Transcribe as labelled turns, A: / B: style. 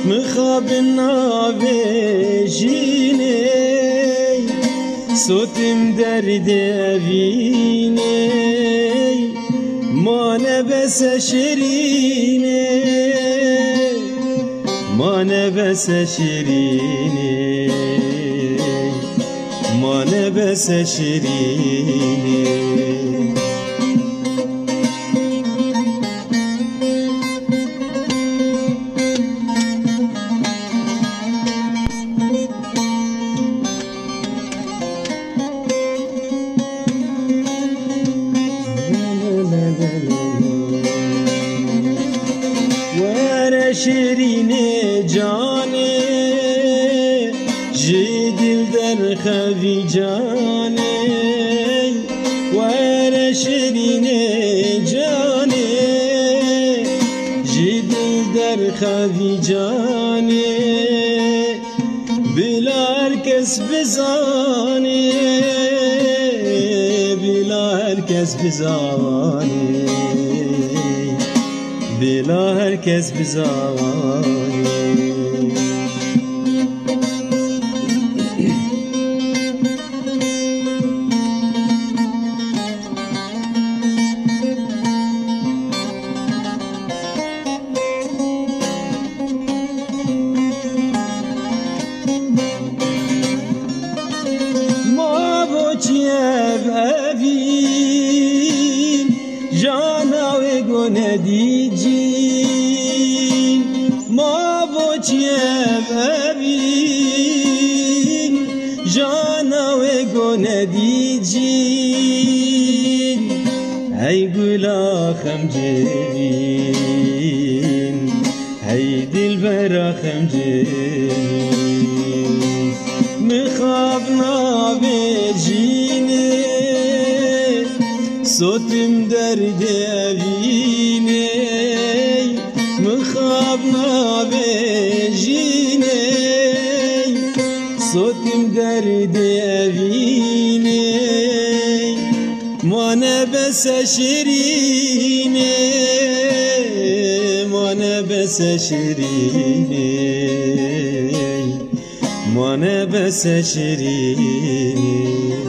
A: مخاب ناویجینه صوتم درد اوینه مانه بس شیرینه مانه بس شیرینه مانه بس شیرینه
B: شیرین جانه جی دل در خوی جانه ور شیرین جانه جی دل در خوی جانه بلا هر کس بزانه بلا هر کس بزانه بلا هر کس بزانه ما با چیف اوین جانا و گونه ما با چیف اوین جانا و گونه دیجین ای گلا خمجین ای دل برا خمجین مخاب نابجینه صوتم درد اوینه مخاب نابجینه صوتم درد اوینه مانه بس شیرینه مانه بس شیرینه مانه بس شیرینه